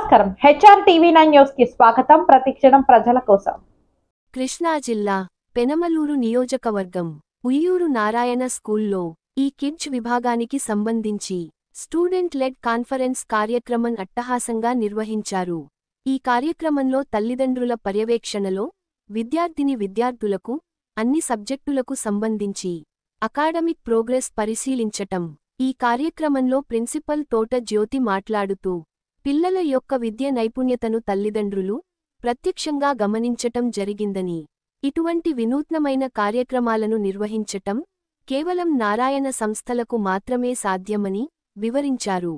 నమస్కారం HR TV9 news కి స్వాగతం. ప్రతిక్షణం ప్రజల కోసం. కృష్ణా జిల్లా పెనమలూరు నియోజకవర్గం ఉయ్యూరు నారాయణ స్కూల్లో ఈ కిడ్జ్ విభాగానికి సంబంధించి స్టూడెంట్ లెడ్ కాన్ఫరెన్స్ కార్యక్రమం అట్టహాసంగా నిర్వహించారు. ఈ కార్యక్రమంలో తల్లిదండ్రుల పర్యవేక్షణలో విద్యార్థులకు అన్ని సబ్జెక్టులకు సంబంధించి అకాడమిక్ ప్రోగ్రెస్ పరిశీలించటం. ఈ కార్యక్రమంలో ప్రిన్సిపల్ తోట జ్యోతి మాట్లాడుతూ పిల్లల యొక్క విద్య నైపుణ్యతను తల్లిదండ్రులు ప్రత్యక్షంగా గమనించటం జరిగిందని, ఇటువంటి వినూత్నమైన కార్యక్రమాలను నిర్వహించటం కేవలం నారాయణ సంస్థలకు మాత్రమే సాధ్యమని వివరించారు.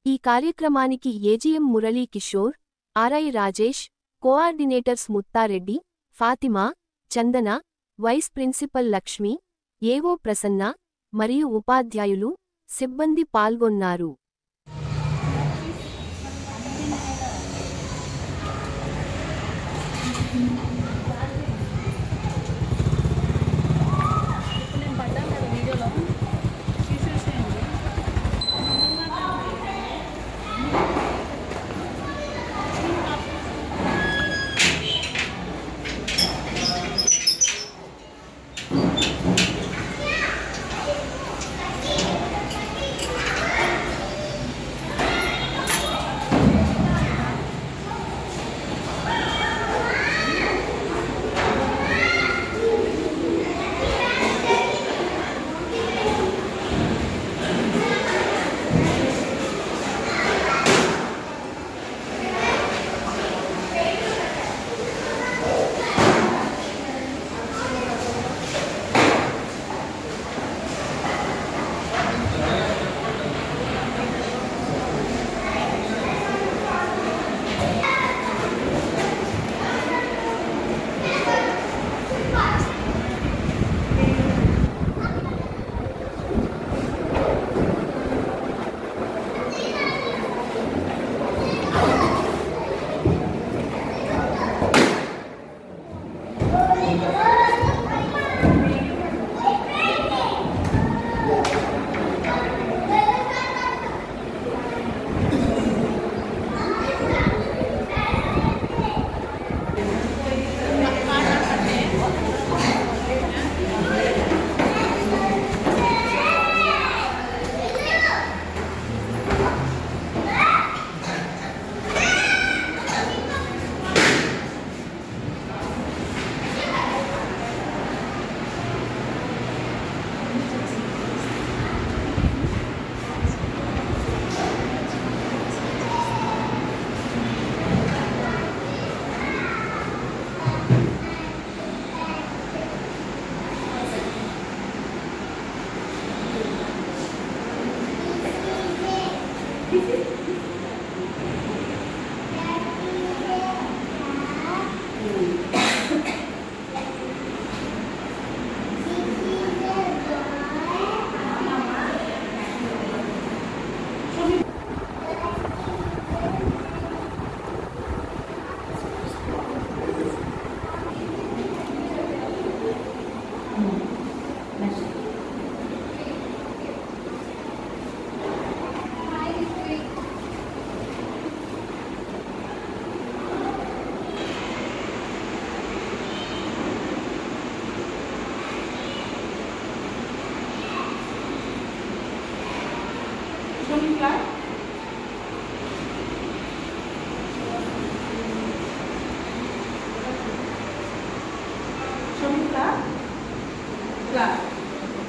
ఈ కార్యక్రమానికి AGM Murali Kishore, RI Rajesh, coordinators Muthareddy, Fatima, Chandana, vice principal Lakshmi, AO Prasanna మరియు ఉపాధ్యాయులు, సిబ్బంది పాల్గొన్నారు.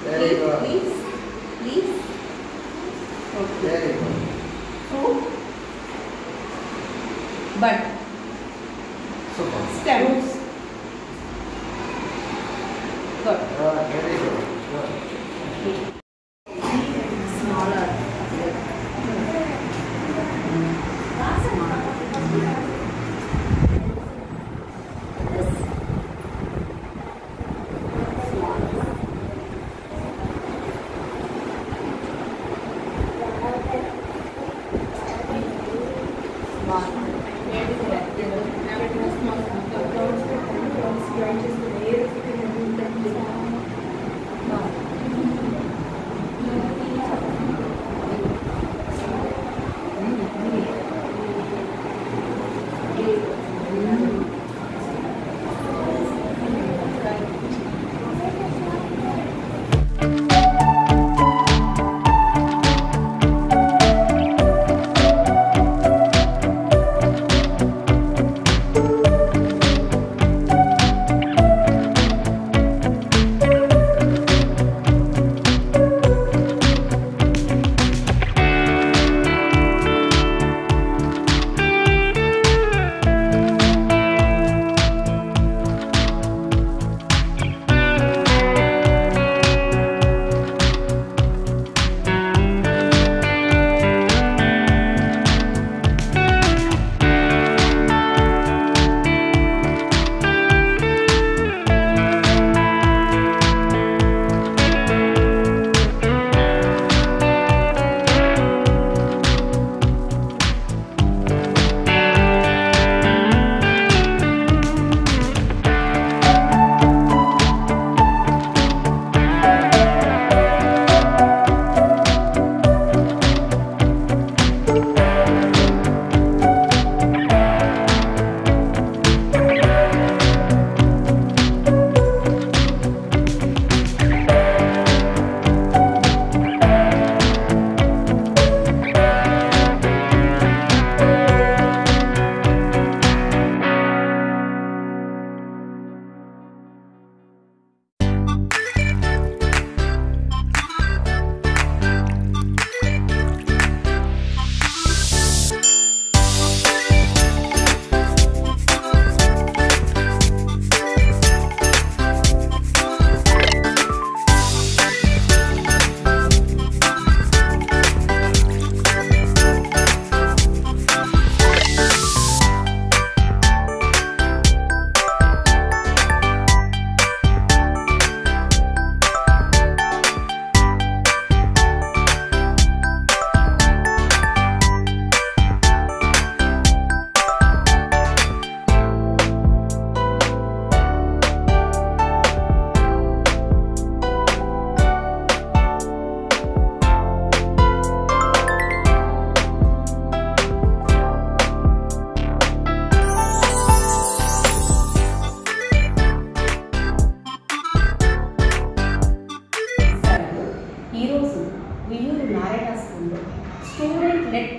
Very good. Please. Okay. Very good. Fruit. Bud. Super. Stems. Good. Very good. Good. Smaller.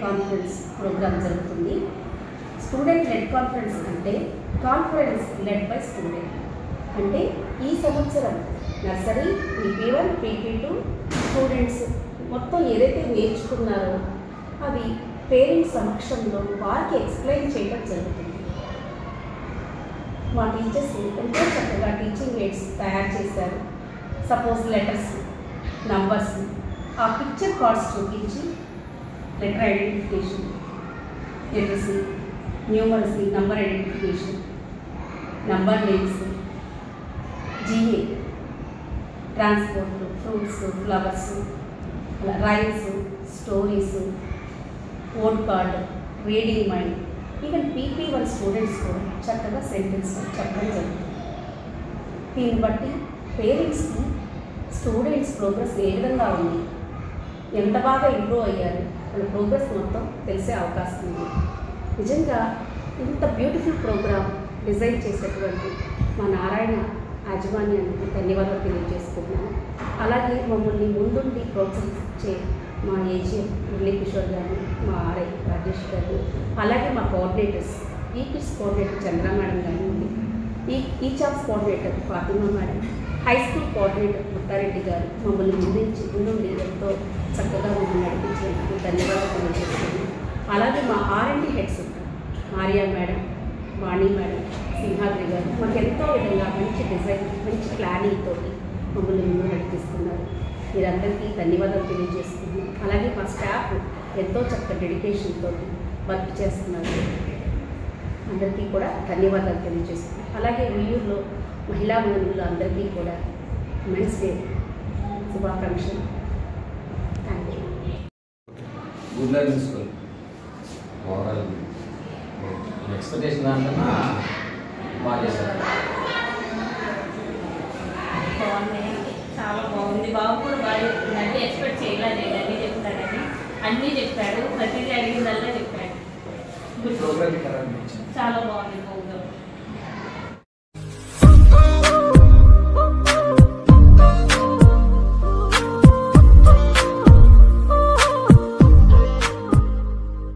Conference programme జరుగుతుంది. స్టూడెంట్ లెడ్ కాన్ఫరెన్స్ అంటే కాన్ఫరెన్స్ లెడ్ బై స్టూడెంట్. అంటే ఈ సంవత్సరం నర్సరీ, PP1, PP2 స్టూడెంట్స్ మొత్తం ఏదైతే నేర్చుకున్నారో అవి పేరెంట్స్ సమక్షంలో వారికి ఎక్స్ప్లెయిన్ చేయడం జరుగుతుంది. మా టీచర్స్ ఎంతో చక్కగా టీచింగ్ ఎయిడ్స్ తయారు చేశారు. సపోజ్ లెటర్స్, నంబర్స్, ఆ పిక్చర్ కార్డ్స్ చూపించి letter identification, literacy, numeracy, number identification, number names, GA, transport, fruits, flowers, rhymes, stories, word card, reading mind, even PP1 students కూడా చక్కగా సెంటెన్స్ చెప్పడం జరుగుతుంది. దీన్ని బట్టి పేరెంట్స్కి స్టూడెంట్స్ ప్రోగ్రెస్ ఏ విధంగా ఉంది, ఎంత బాగా ఇంప్రూవ్ అయ్యారు, వాళ్ళ ప్రోగ్రెస్ మొత్తం తెలిసే అవకాశం ఉంది. నిజంగా ఇంత బ్యూటిఫుల్ ప్రోగ్రామ్ డిజైన్ చేసేటువంటి మా నారాయణ యాజమాన్యానికి ధన్యవాదాలు తెలియజేసుకుంటున్నాను. అలాగే మమ్మల్ని ముందుండి ప్రోత్సహించే మా ఏజీఎం మురళీ కిషోర్ గారిని, మా RI రాజేష్ గారిని, అలాగే మా coordinators, kids coordinator Chandra madam గారిని, ఈచాప్స్ coordinator Fatima madam, high school coordinator Muthareddy గారు మమ్మల్ని ముందుండి ఎంతో చక్కగా మమ్మల్ని నడిపించినందుకు ధన్యవాదాలు తెలియజేస్తున్నాను. అలాగే మా R&D హెడ్స్ మారియా మేడం, వాణి మేడం, సింహాద్రి గారు మాకు ఎంతో విధంగా మంచి డిజైన్, మంచి ప్లానింగ్ తోటి మమ్మల్ని ముందు నడిపిస్తున్నారు. మీరందరికీ ధన్యవాదాలు తెలియజేస్తున్నాను. అలాగే మా స్టాఫ్ ఎంతో చక్కగా డెడికేషన్ తోటి వర్క్ చేస్తున్నారు. అందరికీ కూడా ధన్యవాదాలు తెలియజేస్తున్నాను. అలాగే ఉయ్యూరులో మహిళా మనులు అందరికీ కూడా మెన్స్ డే శుభాకాంక్షలు. Thank you. Good learning school overall expectation దాంట్లో బాగా చేశారు. బాగున్నాయి, చాలా బాగుంది. బాబు కూడా బాగా చెప్తుందంటే ఎక్స్పెక్ట్ చేయలేదు, అన్నీ చెప్తాడని అన్నీ చెప్పాడు, ప్రతిదీ అడిగిందల్లా చెప్పాడు. ప్రోగ్రామ్ చాలా బాగుంది ప్రోగ్రామ్.